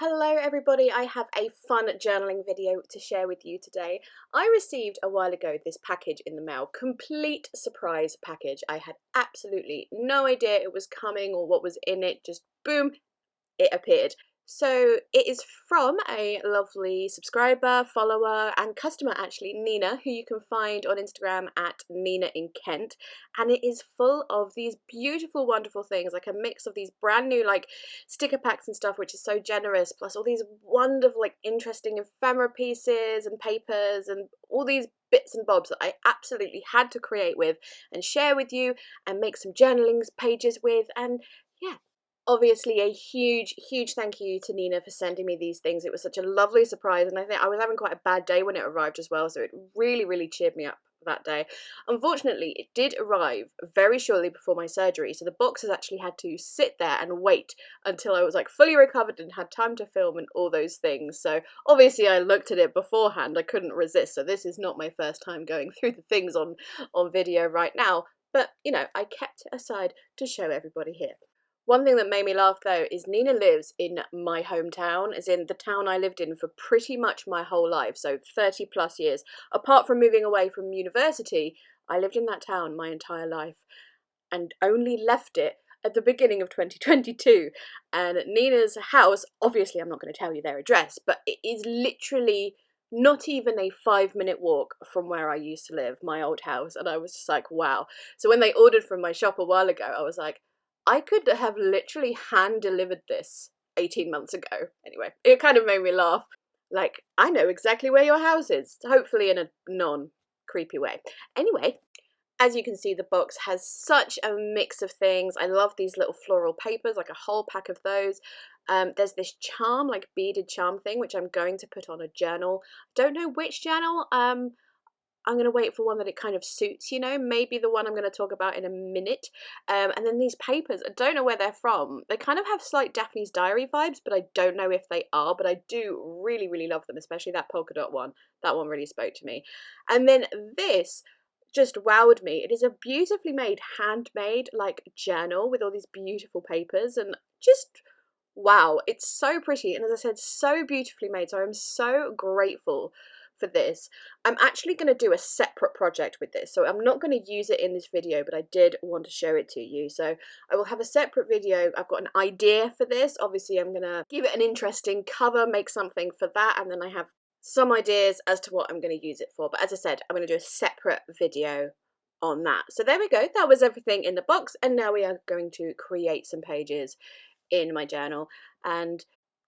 Hello everybody, I have a fun journaling video to share with you today. I received a while ago this package in the mail, complete surprise package. I had absolutely no idea it was coming or what was in it, just boom, it appeared. So it is from a lovely subscriber, follower and customer actually, Nina, who you can find on Instagram at Nina in Kent, and it is full of these beautiful wonderful things, like a mix of these brand new like sticker packs and stuff, which is so generous, plus all these wonderful like interesting ephemera pieces and papers and all these bits and bobs that I absolutely had to create with and share with you and make some journaling pages with. And yeah, obviously a huge thank you to Nina for sending me these things. It was such a lovely surprise, and I think I was having quite a bad day when it arrived as well, so it really cheered me up that day. Unfortunately, it did arrive very shortly before my surgery, so the box has actually had to sit there and wait until I was like fully recovered and had time to film and all those things. So obviously I looked at it beforehand, I couldn't resist, so this is not my first time going through the things on video right now, but you know, I kept it aside to show everybody here. One thing that made me laugh though is Nina lives in my hometown, as in the town I lived in for pretty much my whole life, so 30 plus years. Apart from moving away from university, I lived in that town my entire life and only left it at the beginning of 2022. And Nina's house, obviously I'm not going to tell you their address, but it is literally not even a 5-minute walk from where I used to live, my old house. And I was just like, wow. So when they ordered from my shop a while ago, I was like, I could have literally hand delivered this 18 months ago. Anyway, it kind of made me laugh. Like, I know exactly where your house is, hopefully in a non-creepy way. Anyway, as you can see, the box has such a mix of things. I love these little floral papers, like a whole pack of those. There's this charm, like beaded charm thing, which I'm going to put on a journal. Don't know which journal. I'm going to wait for one that it kind of suits, you know, maybe the one I'm going to talk about in a minute. And then these papers, I don't know where they're from. They kind of have slight Daphne's Diary vibes, but I don't know if they are, but I do really love them, especially that polka dot one. That one really spoke to me. And then this just wowed me. It is a beautifully made, handmade, like, journal with all these beautiful papers and just wow, it's so pretty. And as I said, so beautifully made. So I'm so grateful for this. I'm actually going to do a separate project with this, so I'm not going to use it in this video, but I did want to show it to you. So I will have a separate video. I've got an idea for this. Obviously I'm going to give it an interesting cover, make something for that, and then I have some ideas as to what I'm going to use it for. But as I said, I'm going to do a separate video on that. So there we go, that was everything in the box, and now we are going to create some pages in my journal. And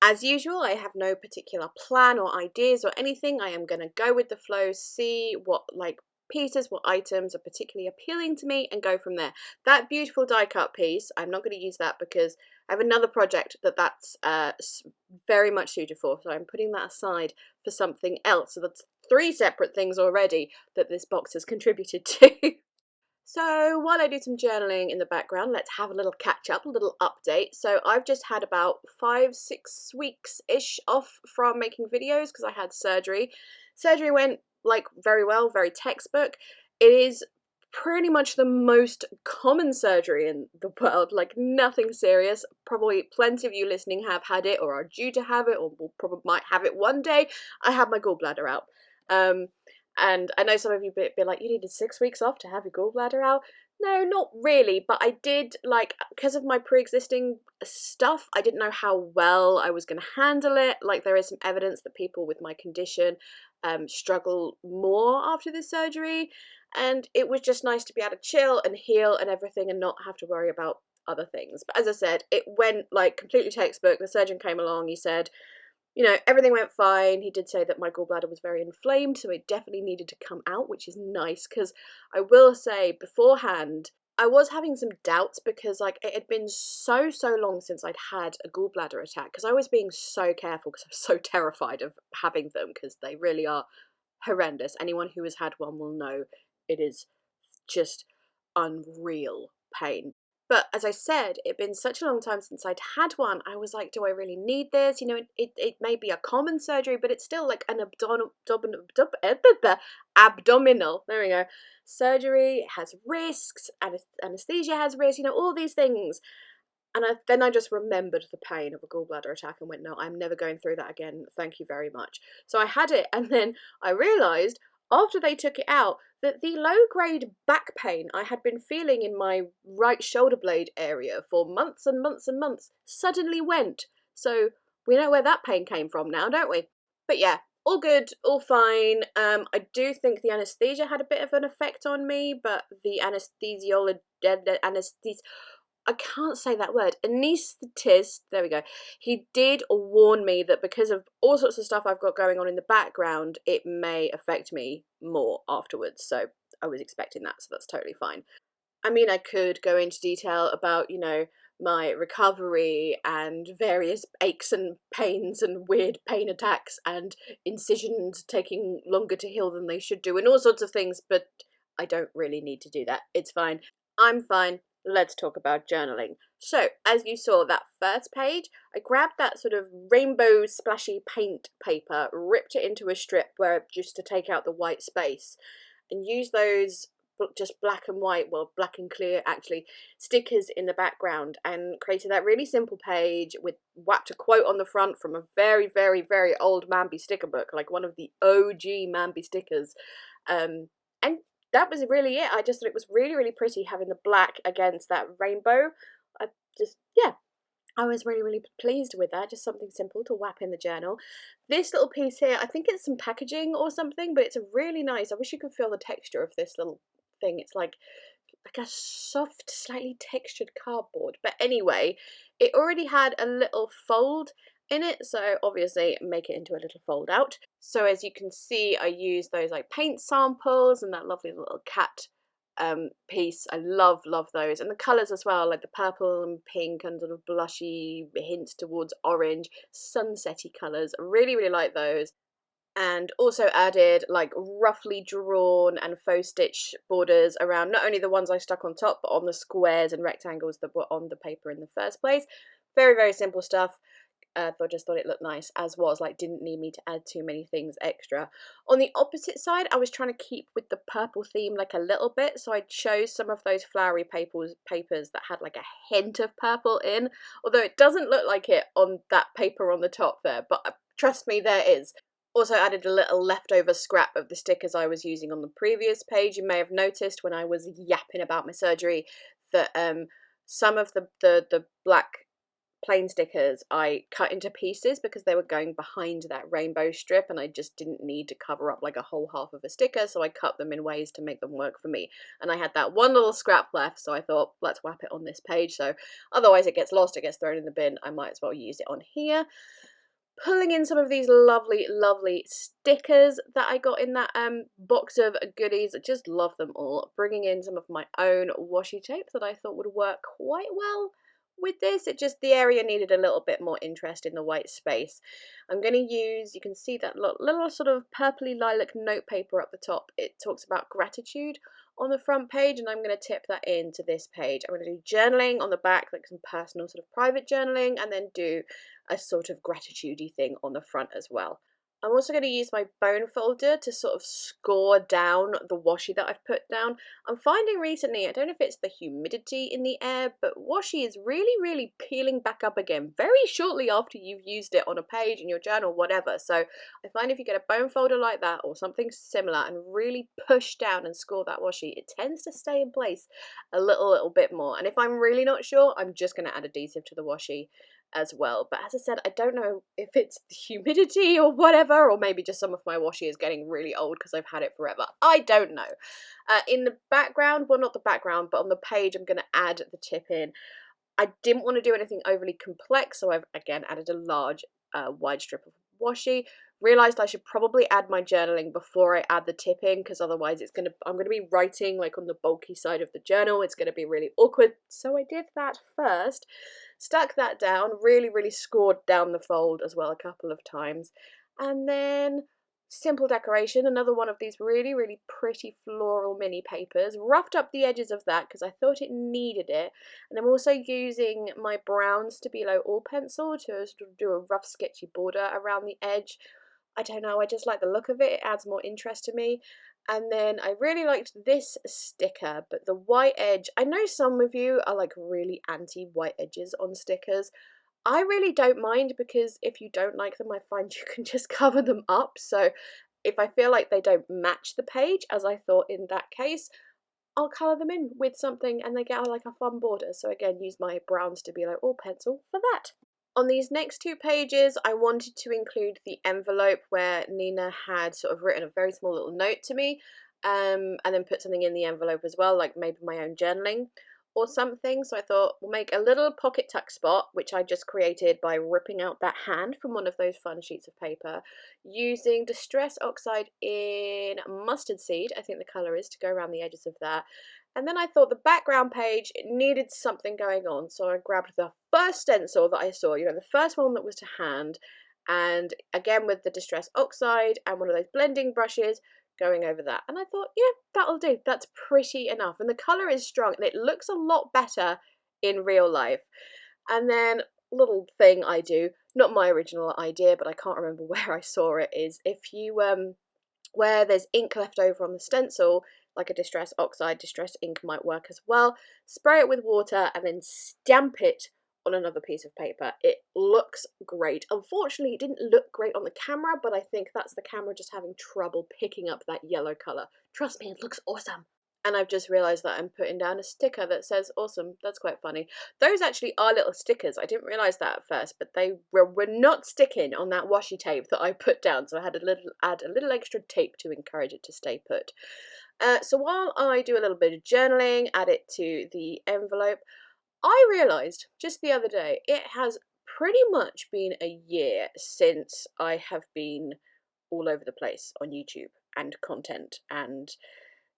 as usual, I have no particular plan or ideas or anything. I am going to go with the flow, see what like pieces, what items are particularly appealing to me, and go from there. That beautiful die cut piece, I'm not going to use that because I have another project that's very much suited for, so I'm putting that aside for something else. So that's 3 separate things already that this box has contributed to. So while I do some journaling in the background, let's have a little catch up, a little update. So I've just had about 5-6 weeks-ish off from making videos because I had surgery. Surgery went like very well, very textbook. It is pretty much the most common surgery in the world, like nothing serious. Probably plenty of you listening have had it or are due to have it or will probably might have it one day. I had my gallbladder out. And I know some of you be like, you needed 6 weeks off to have your gallbladder out. No, not really, but I did, like, because of my pre-existing stuff, I didn't know how well I was going to handle it. Like, there is some evidence that people with my condition struggle more after this surgery, and it was just nice to be able to chill and heal and everything and not have to worry about other things. But as I said, it went, like, completely textbook. The surgeon came along, he said, you know, everything went fine. He did say that my gallbladder was very inflamed, so it definitely needed to come out, which is nice, because I will say beforehand, I was having some doubts because, like, it had been so long since I'd had a gallbladder attack, because I was being so careful because I was so terrified of having them, because they really are horrendous. Anyone who has had one will know it is just unreal pain. But as I said, it'd been such a long time since I'd had one. I was like, do I really need this? You know, it may be a common surgery, but it's still like an abdominal, there we go, surgery. It has risks, anesthesia has risks, you know, all these things. And then I just remembered the pain of a gallbladder attack and went, no, I'm never going through that again. Thank you very much. So I had it, and then I realised after they took it out that the low-grade back pain I had been feeling in my right shoulder blade area for months and months and months suddenly went. So we know where that pain came from now, don't we? But yeah, all good, all fine. I do think the anaesthesia had a bit of an effect on me, but the I can't say that word. Anaesthetist, there we go. He did warn me that because of all sorts of stuff I've got going on in the background, it may affect me more afterwards. So I was expecting that, so that's totally fine. I mean, I could go into detail about, my recovery and various aches and pains and weird pain attacks and incisions taking longer to heal than they should do and all sorts of things, but I don't really need to do that. It's fine. I'm fine. Let's talk about journaling. So, as you saw, that first page, I grabbed that sort of rainbow splashy paint paper, ripped it into a strip where just to take out the white space, and use those just black and white, well, black and clear actually, stickers in the background, and created that really simple page with whacked a quote on the front from a very, very, very old Mambi sticker book, like one of the OG Mambi stickers. And that was really it. I just thought it was really, really pretty having the black against that rainbow. I just, yeah, I was really, really pleased with that. Just something simple to whap in the journal. This little piece here, I think it's some packaging or something, but it's a really nice, I wish you could feel the texture of this little thing. It's like a soft, slightly textured cardboard. But anyway, it already had a little fold in it, so obviously make it into a little fold out. So as you can see, I used those like paint samples and that lovely little cat piece. I love those, and the colours as well, like the purple and pink and sort of blushy hints towards orange, sunsetty colours. I really, really like those. And also added like roughly drawn and faux stitch borders around not only the ones I stuck on top, but on the squares and rectangles that were on the paper in the first place. Very, very simple stuff. Just thought it looked nice, as was, like, didn't need me to add too many things extra. On the opposite side, I was trying to keep with the purple theme like a little bit, so I chose some of those flowery papers that had like a hint of purple in, although it doesn't look like it on that paper on the top there, but trust me, there is. Also added a little leftover scrap of the stickers I was using on the previous page. You may have noticed when I was yapping about my surgery that some of the black plain stickers I cut into pieces because they were going behind that rainbow strip, and I just didn't need to cover up like a whole half of a sticker, so I cut them in ways to make them work for me. And I had that one little scrap left, so I thought, let's whap it on this page, so otherwise it gets lost, it gets thrown in the bin. I might as well use it on here. Pulling in some of these lovely, lovely stickers that I got in that box of goodies. I just love them all. Bringing in some of my own washi tape that I thought would work quite well with this. It just, the area needed a little bit more interest in the white space. I'm going to use, you can see that little sort of purpley lilac note paper up the top. It talks about gratitude on the front page, and I'm going to tip that into this page. I'm going to do journaling on the back, like some personal sort of private journaling, and then do a sort of gratitude-y thing on the front as well. I'm also going to use my bone folder to sort of score down the washi that I've put down. I'm finding recently, I don't know if it's the humidity in the air, but washi is really, really peeling back up again very shortly after you've used it on a page in your journal, whatever. So I find if you get a bone folder like that or something similar and really push down and score that washi, it tends to stay in place a little bit more. And if I'm really not sure, I'm just going to add adhesive to the washi as well. But as I said, I don't know if it's the humidity or whatever, or maybe just some of my washi is getting really old because I've had it forever. I don't know. In the background, well, not the background, but on the page, I'm going to add the tip in. I didn't want to do anything overly complex, so I've again added a large wide strip of washi. Realised I should probably add my journaling before I add the tip in, because otherwise I'm gonna be writing like on the bulky side of the journal. It's gonna be really awkward. So I did that first, stuck that down, really scored down the fold as well a couple of times, and then simple decoration, another one of these really pretty floral mini papers, roughed up the edges of that because I thought it needed it. And I'm also using my brown Stabilo All Pencil to sort of do a rough sketchy border around the edge. I don't know, I just like the look of it. It adds more interest to me. And then I really liked this sticker, but the white edge, I know some of you are like really anti white edges on stickers. I really don't mind, because if you don't like them, I find you can just cover them up. So if I feel like they don't match the page, as I thought in that case, I'll colour them in with something and they get like a fun border. So again, use my browns to be like, oh, pencil for that. On these next two pages, I wanted to include the envelope where Nina had sort of written a very small little note to me, and then put something in the envelope as well, like maybe my own journaling or something. So I thought we'll make a little pocket tuck spot, which I just created by ripping out that hand from one of those fun sheets of paper, using Distress Oxide in mustard seed, I think the colour is, to go around the edges of that. And then I thought the background page needed something going on, so I grabbed the first stencil that I saw, you know, the first one that was to hand, and again with the Distress Oxide and one of those blending brushes, going over that. And I thought, yeah, that'll do. That's pretty enough. And the colour is strong and it looks a lot better in real life. And then, little thing I do, not my original idea, but I can't remember where I saw it, is if you where there's ink left over on the stencil, like a Distress Oxide, Distress ink might work as well, spray it with water and then stamp it on another piece of paper. It looks great. Unfortunately, it didn't look great on the camera, but I think that's the camera just having trouble picking up that yellow colour. Trust me, it looks awesome. And I've just realised that I'm putting down a sticker that says awesome. That's quite funny. Those actually are little stickers. I didn't realise that at first, but they were not sticking on that washi tape that I put down, so I had to add a little extra tape to encourage it to stay put. So while I do a little bit of journaling, add it to the envelope, I realised just the other day it has pretty much been a year since I have been all over the place on YouTube and content, and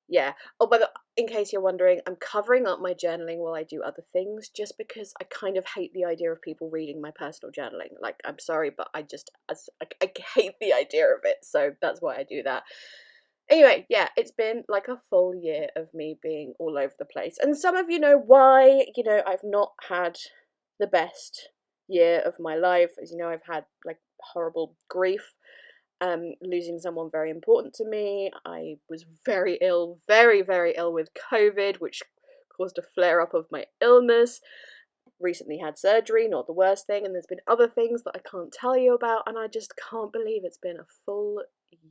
yeah. Oh, in case you're wondering, I'm covering up my journaling while I do other things, just because I kind of hate the idea of people reading my personal journaling. Like, I'm sorry, but I hate the idea of it, so that's why I do that. Anyway, yeah, it's been like a full year of me being all over the place. And some of you know why, you know, I've not had the best year of my life. As you know, I've had like horrible grief, losing someone very important to me. I was very ill, very, very ill with COVID, which caused a flare up of my illness. Recently had surgery, not the worst thing, and there's been other things that I can't tell you about, and I just can't believe it's been a full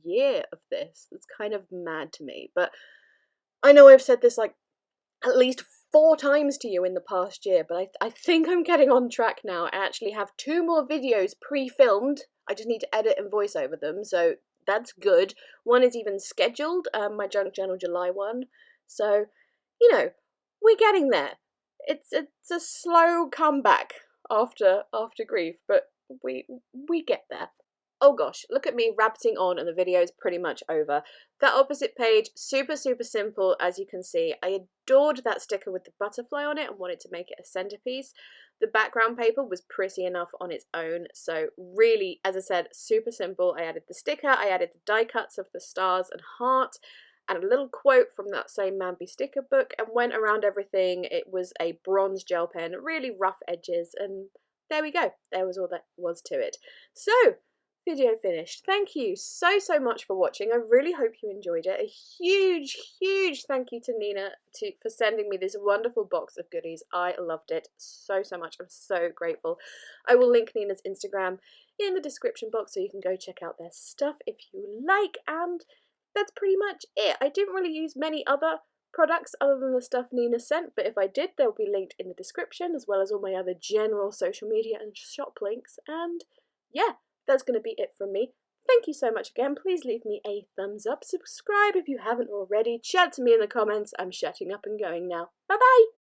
year of this. It's kind of mad to me, but I know I've said this like at least 4 times to you in the past year, but I think I'm getting on track now. I actually have 2 more videos pre-filmed. I just need to edit and voice over them, so that's good. One is even scheduled, my Junk Journal July one. So, you know, we're getting there. It's a slow comeback after grief, but we get there. Oh gosh, look at me rabbiting on and the video's pretty much over. That opposite page, super, super simple, as you can see. I adored that sticker with the butterfly on it and wanted to make it a centerpiece. The background paper was pretty enough on its own, so really, as I said, super simple. I added the sticker, I added the die cuts of the stars and heart, and a little quote from that same Mambi sticker book, and went around everything. It was a bronze gel pen, really rough edges, and there we go. There was all that was to it. So, video finished. Thank you so much for watching. I really hope you enjoyed it. A huge thank you to Nina for sending me this wonderful box of goodies. I loved it so much. I'm so grateful. I will link Nina's Instagram in the description box so you can go check out their stuff if you like, and that's pretty much it. I didn't really use many other products other than the stuff Nina sent, but if I did, they'll be linked in the description, as well as all my other general social media and shop links. And yeah, that's going to be it from me. Thank you so much again. Please leave me a thumbs up. Subscribe if you haven't already. Chat to me in the comments. I'm shutting up and going now. Bye bye!